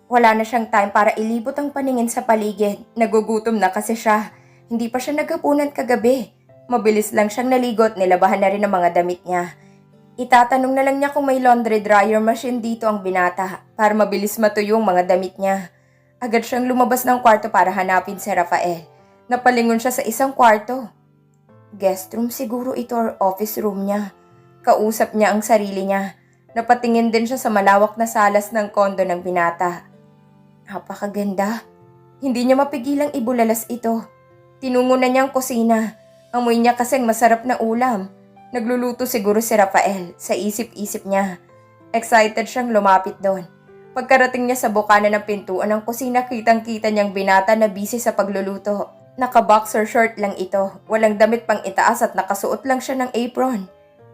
Wala na siyang time para ilibot ang paningin sa paligid. Nagugutom na kasi siya. Hindi pa siya naghapunan kagabi. Mabilis lang siyang naligo at nilabahan na rin ang mga damit niya. Itatanong na lang niya kung may laundry dryer machine dito ang binata para mabilis matuyo ang mga damit niya. Agad siyang lumabas ng kwarto para hanapin si Rafael. Napalingon siya sa isang kwarto. Guest room siguro ito or office room niya. Kausap niya ang sarili niya. Napatingin din siya sa malawak na salas ng kondo ng binata. Napakaganda. Hindi niya mapigilang ibulalas ito. Tinungo na niya ang kusina. Amoy niya kasing masarap na ulam. Nagluluto siguro si Rafael sa isip-isip niya. Excited siyang lumapit doon. Pagkarating niya sa bukana ng pintuan ng kusina, kitang-kita niyang binata na busy sa pagluluto. Naka-boxer short lang ito, walang damit pang itaas at nakasuot lang siya ng apron.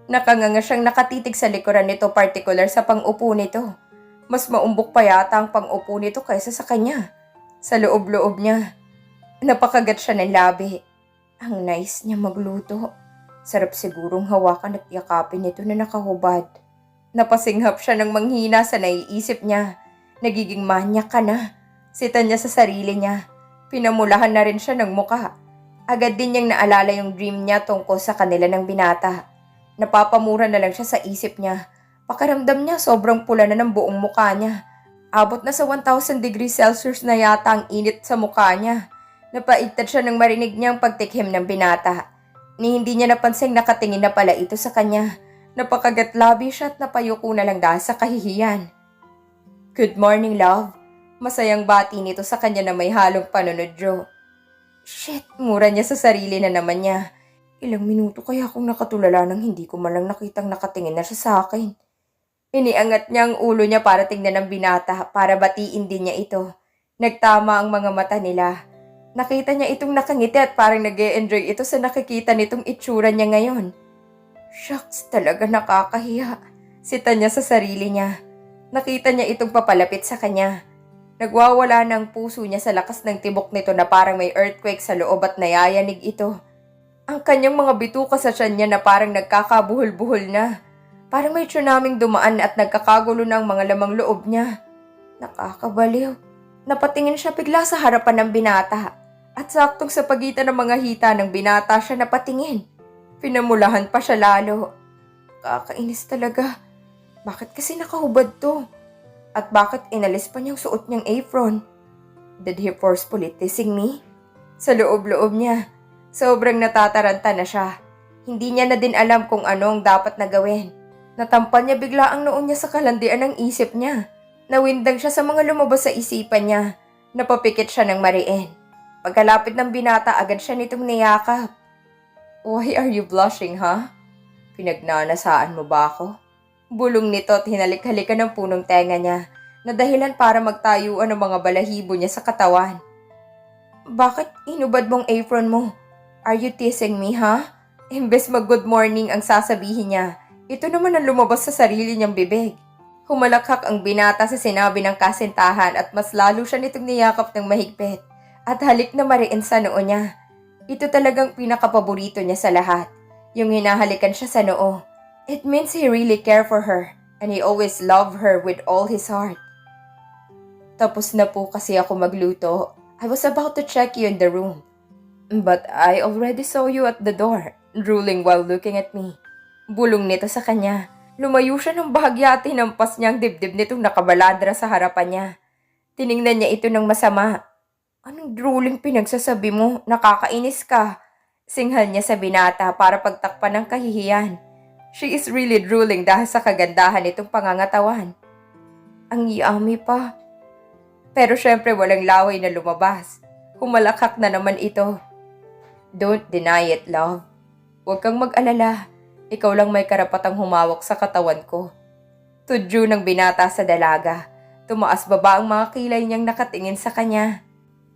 Nakanganga siyang nakatitig sa likuran nito, particular sa pang-upo nito. Mas maumbok pa yata ang pang-upo nito kaysa sa kanya. Sa loob-loob niya, napakagat siya ng labi. Ang nice niya magluto. Sarap sigurong hawakan at yakapin nito na nakahubad. Napasinghap siya ng manghina sa naiisip niya. Nagiging manyak ka na. Sita niya sa sarili niya. Pinamulahan na rin siya ng muka. Agad din niyang naalala yung dream niya tungkol sa kanila ng binata. Napapamura na lang siya sa isip niya. Pakiramdam niya sobrang pula na ng buong muka niya. Abot na sa 1,000 degrees Celsius na yata ang init sa muka niya. Napaigtad siya nang marinig niyang pagtikhim ng binata. Ni hindi niya napansing nakatingin na pala ito sa kanya. Napakagatlabi siya at napayuko na lang dahil sa kahihiyan. Good morning, love. Masayang bati nito sa kanya na may halong panunodyo. Shit, mura niya sa sarili na naman niya. Ilang minuto kaya akong nakatulala nang hindi ko malang nakitang nakatingin na siya sa akin. Iniangat niya ang ulo niya para tingnan ng binata para batiin din niya ito. Nagtama ang mga mata nila. Nakita niya itong nakangiti at parang nag-e-enjoy ito sa nakikita nitong itsura niya ngayon. Shucks, talaga nakakahiya. Sita niya sa sarili niya. Nakita niya itong papalapit sa kanya. Nagwawala ng puso niya sa lakas ng tibok nito na parang may earthquake sa loob at nayayanig ito. Ang kanyang mga bituka sa tiyan niya na parang nagkakabuhol-buhol na. Parang may tsunaming dumaan at nagkakagulo na ang mga lamang loob niya. Nakakabaliw. Napatingin siya bigla sa harapan ng binata. At saktong sa pagitan ng mga hita ng binata siya napatingin. Pinamulahan pa siya lalo. Kakainis talaga. Bakit kasi nakahubad to? At bakit inalis pa niyang suot niyang apron? Did he forcefully teasing me? Sa loob-loob niya, sobrang natataranta na siya. Hindi niya na din alam kung ano ang dapat na gawin. Natampan niya bigla ang noon niya sa kalandian ng isip niya. Nawindang siya sa mga lumabas sa isipan niya. Napapikit siya ng mariin. Pagkalapit ng binata, agad siya nitong niyakap. Why are you blushing, ha? Pinagnanasaan mo ba ako? Bulong nito at hinalik-halikan ng punong tenga niya na dahilan para magtayuan ng mga balahibo niya sa katawan. Bakit inubad mong apron mo? Are you teasing me, ha? Imbes mag-good morning ang sasabihin niya, ito naman ang lumabas sa sarili niyang bibig. Humalakhak ang binata sa sinabi ng kasintahan at mas lalo siya nitong niyakap ng mahigpit at halik na mariin sa noo niya. Ito talagang pinakapaborito niya sa lahat, yung hinahalikan siya sa noo. It means he really cared for her and he always loved her with all his heart. Tapos na po kasi ako magluto. I was about to check you in the room. But I already saw you at the door, drooling while looking at me. Bulong nito sa kanya. Lumayo siya ng bahagya at hinampas niya ang dibdib nitong nakabaladra sa harapan niya. Tiningnan niya ito ng masama. Anong drooling pinagsasabi mo? Nakakainis ka. Singhal niya sa binata para pagtakpan ng kahihiyan. She is really drooling dahil sa kagandahan nitong pangangatawan. Ang yummy pa. Pero syempre walang laway na lumabas. Humalakak na naman ito. Don't deny it, love. Huwag kang mag-alala. Ikaw lang may karapatang humawak sa katawan ko. Tudyo ng binata sa dalaga. Tumaas baba ang mga kilay niyang nakatingin sa kanya.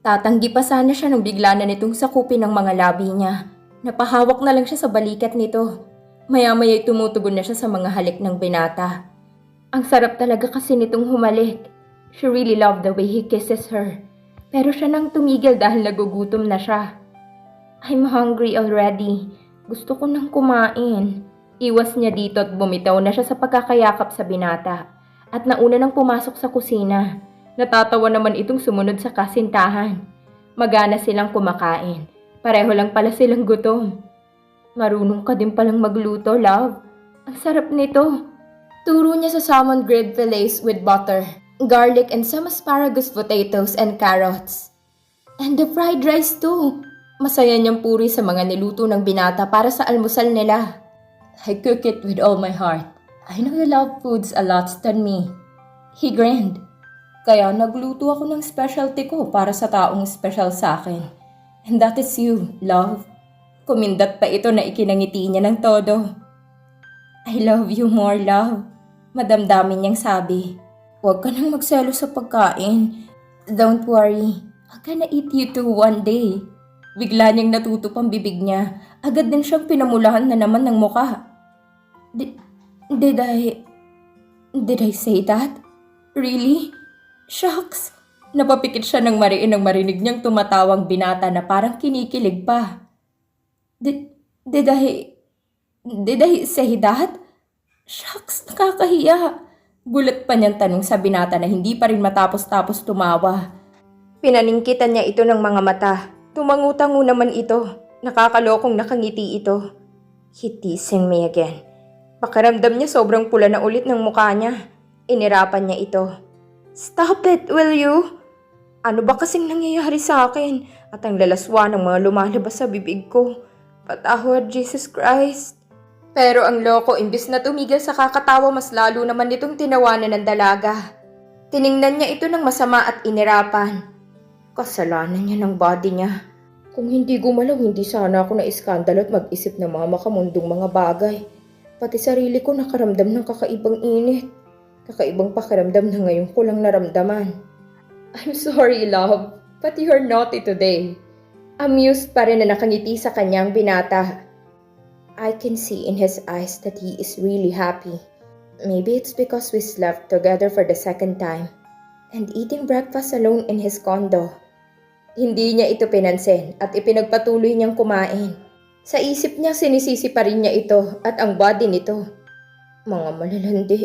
Tatanggi pa sana siya nung bigla na nitong sakupin ng mga labi niya. Napahawak na lang siya sa balikat nito. Maya-maya'y tumutugon na siya sa mga halik ng binata. Ang sarap talaga kasi nitong humalik. She really loved the way he kisses her. Pero siya nang tumigil dahil nagugutom na siya. I'm hungry already. Gusto ko nang kumain. Iwas niya dito at bumitaw na siya sa pagkakayakap sa binata. At nauna nang pumasok sa kusina. Natatawa naman itong sumunod sa kasintahan. Magana silang kumakain. Pareho lang pala silang gutom. Marunong ka din palang magluto, love. Ang sarap nito. Turo niya sa salmon grilled fillets with butter, garlic and some asparagus potatoes and carrots. And the fried rice too. Masaya niyang puri sa mga niluto ng binata para sa almusal nila. I cook it with all my heart. I know you love foods a lot than me. He grinned. Kaya nagluto ako ng specialty ko para sa taong special sa akin. And that is you, love. Kumindat pa ito na ikinangiti niya ng todo. I love you more, love. Madamdamin niyang sabi. Huwag ka nang magselo sa pagkain. Don't worry. I'm gonna eat you too one day. Bigla niyang natutup ang bibig niya. Agad din siyang pinamulahan na naman ng muka. Did I say that? Really? Shucks! Napapikit siya ng mariin nang marinig niyang tumatawang binata na parang kinikilig pa. Did I say that? Shucks, nakakahiya. Gulat pa niyang tanong sa binata na hindi pa rin matapos-tapos tumawa. Pinaningkitan niya ito ng mga mata. Tumangutango naman ito. Nakakalokong nakangiti ito. He teasing me again. Pakiramdam niya sobrang pula na ulit ng mukha niya. Inirapan niya ito. Stop it, will you? Ano ba kasing nangyayari sa akin? At ang lalaswa ng mga lumalabas sa bibig ko. Patawad, Jesus Christ. Pero ang loko, imbis na tumigil sa kakatawa, mas lalo naman itong tinawanan ng dalaga. Tiningnan niya ito ng masama at inirapan. Kasalanan niya ng body niya. Kung hindi gumalaw, hindi sana ako na-iskandalo at mag-isip ng mga makamundong mga bagay. Pati sarili ko nakaramdam ng kakaibang init. Kakaibang pakiramdam na ngayon ko lang naramdaman. I'm sorry, love, but you're naughty today. Amused pa rin na nakangiti sa kanyang binata. I can see in his eyes that he is really happy. Maybe it's because we slept together for the second time and eating breakfast alone in his condo. Hindi niya ito pinansin at ipinagpatuloy niyang kumain. Sa isip niya sinisisi pa rin niya ito at ang body nito. Mga malalandi.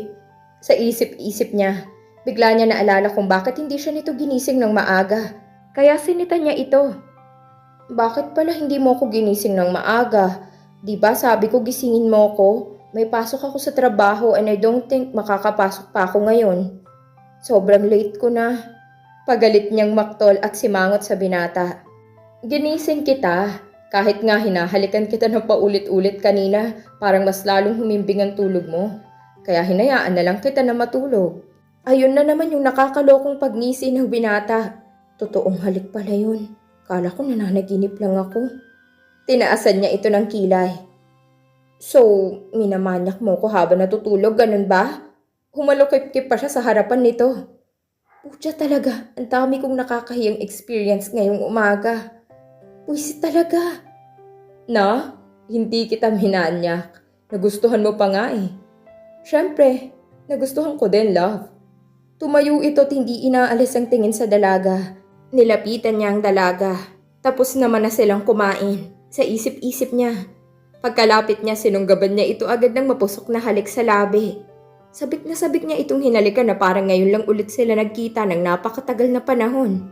Sa isip-isip niya, bigla niya naalala kung bakit hindi siya nito ginising ng maaga. Kaya sinita niya ito. Bakit pala hindi mo ko ginising ng maaga? Diba sabi ko gisingin mo ko? May pasok ako sa trabaho and I don't think makakapasok pa ako ngayon. Sobrang late ko na. Pagalit niyang maktol at simangot sa binata. Ginising kita. Kahit nga hinahalikan kita ng paulit-ulit kanina, parang mas lalong humimbing ang tulog mo. Kaya hinayaan na lang kita na matulog. Ayun na naman yung nakakalokong pagngisi ng binata. Totoong halik pala yun. Kala ko nananaginip lang ako. Tinaasan niya ito ng kilay. So, minamanyak mo ko habang natutulog, ganun ba? Humalukip-kip pa siya sa harapan nito. Pucha talaga, ang dami kong nakakahiyang experience ngayong umaga. Puisit talaga. Na, hindi kita minanyak. Nagustuhan mo pa nga eh. Siyempre, nagustuhan ko din, love. Tumayo ito at hindi inaalis ang tingin sa dalaga. Nilapitan niya ang dalaga. Tapos naman na silang kumain. Sa isip-isip niya. Pagkalapit niya, sinunggaban niya ito agad ng mapusok na halik sa labi. Sabik niya itong hinalikan na parang ngayon lang ulit sila nagkita ng napakatagal na panahon.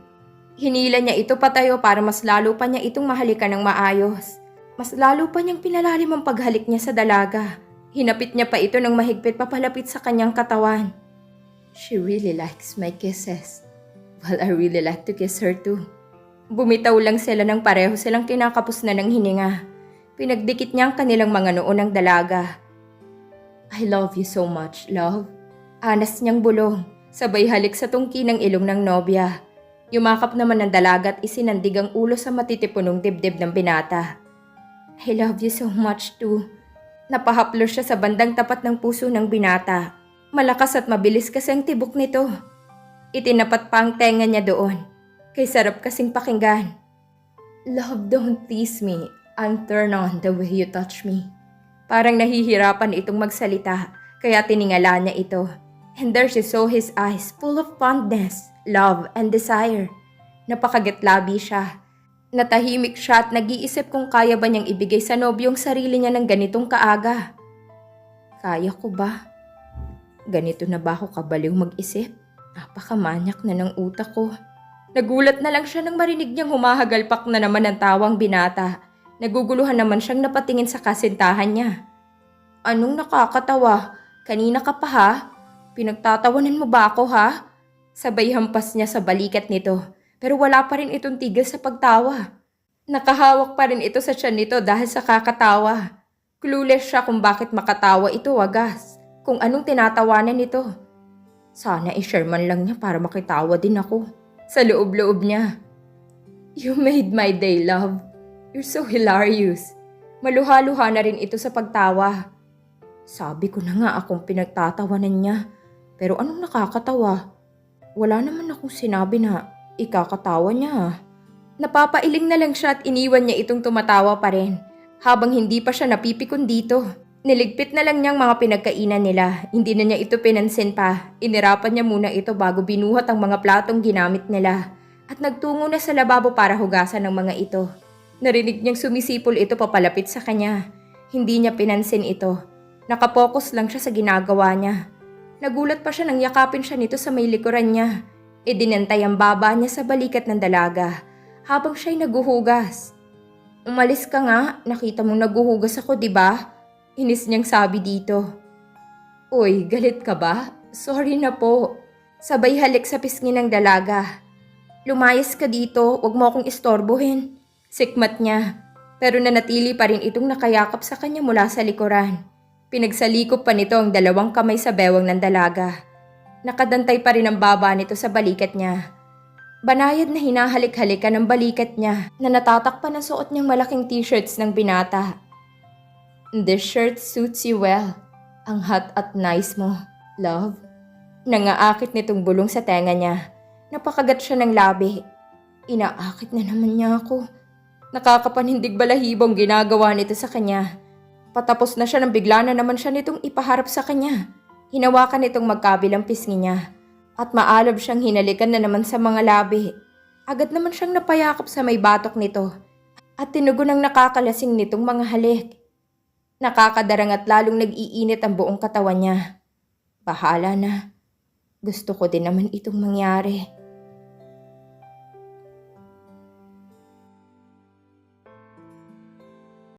Hinila niya ito patayo para mas lalo pa niya itong mahalikan ng maayos. Mas lalo pa niyang pinalalim ang paghalik niya sa dalaga. Hinapit niya pa ito ng mahigpit papalapit sa kanyang katawan. She really likes my kisses. Well, I really like to kiss her too. Bumitaw lang sila ng pareho silang kinakapos na ng hininga. Pinagdikit niya ang kanilang mga noo ng dalaga. I love you so much, love. Anas niyang bulong, sabay halik sa tungki ng ilong ng nobya. Yumakap naman ng dalaga at isinandig ang ulo sa matitipunong dibdib ng binata. I love you so much too. Napahaplos siya sa bandang tapat ng puso ng binata. Malakas at mabilis kasi ang tibok nito. Itinapat pa ang tenga niya doon. Kay sarap kasing pakinggan. Love, don't tease me. I'm turned on the way you touch me. Parang nahihirapan itong magsalita, kaya tiningala niya ito. And there she saw his eyes full of fondness, love, and desire. Napakagitlabi siya. Natahimik siya at nag-iisip kung kaya ba niyang ibigay sa nobyong sarili niya ng ganitong kaaga. Kaya ko ba? Ganito na ba ako kabaliw mag-isip? Napakamanyak na ng utak ko. Nagulat na lang siya nang marinig niyang humahagalpak na naman ang tawang binata. Naguguluhan naman siyang napatingin sa kasintahan niya. Anong nakakatawa? Kanina ka pa ha? Pinagtatawanan mo ba ako ha? Sabay hampas niya sa balikat nito, pero wala pa rin itong tigil sa pagtawa. Nakahawak pa rin ito sa tiyan nito dahil sa kakatawa. Clueless siya kung bakit makatawa ito wagas, kung anong tinatawanan nito. Sana i-share man lang niya para makitawa din ako. Sa loob-loob niya. You made my day, love. You're so hilarious. Maluha-luha na rin ito sa pagtawa. Sabi ko na nga akong pinagtatawanan niya, pero anong nakakatawa? Wala naman akong sinabi na ikakatawa niya. Napapailing na lang siya at iniwan niya itong tumatawa pa rin. Habang hindi pa siya napipikon dito. Niligpit na lang niyang mga pinagkainan nila. Hindi na niya ito pinansin pa. Inirapan niya muna ito bago binuhat ang mga platong ginamit nila. At nagtungo na sa lababo para hugasan ng mga ito. Narinig niyang sumisipol ito papalapit sa kanya. Hindi niya pinansin ito. Nakapokus lang siya sa ginagawa niya. Nagulat pa siya nang yakapin siya nito sa may likuran niya. Dinantay ang baba niya sa balikat ng dalaga habang siya'y naguhugas. Umalis ka nga, nakita mong naguhugas ako, di ba? Inis niyang sabi dito. Uy, galit ka ba? Sorry na po. Sabay halik sa pisngi ng dalaga. Lumayas ka dito, wag mo akong istorbohin. Sikmat niya. Pero nanatili pa rin itong nakayakap sa kanya mula sa likuran. Pinagsalikop pa nito ang dalawang kamay sa bewang ng dalaga. Nakadantay pa rin ang baba nito sa balikat niya. Banayad na hinahalik-halikan ng balikat niya na natatakpan ang suot niyang malaking t-shirts ng binata. This shirt suits you well. Ang hot at nice mo, love. Nangaakit nitong bulong sa tenga niya. Napakagat siya ng labi. Inaakit na naman niya ako. Nakakapanindig balahibong ginagawa nito sa kanya. Patapos na siya nang bigla na naman siya nitong ipaharap sa kanya. Hinawakan nitong magkabilang pisngi niya. At maalab siyang hinalikan na naman sa mga labi. Agad naman siyang napayakap sa may batok nito. At tinugon ang nakakalasing nitong mga halik. Nakakadarang at lalong nag-iinit ang buong katawan niya. Bahala na. Gusto ko din naman itong mangyari.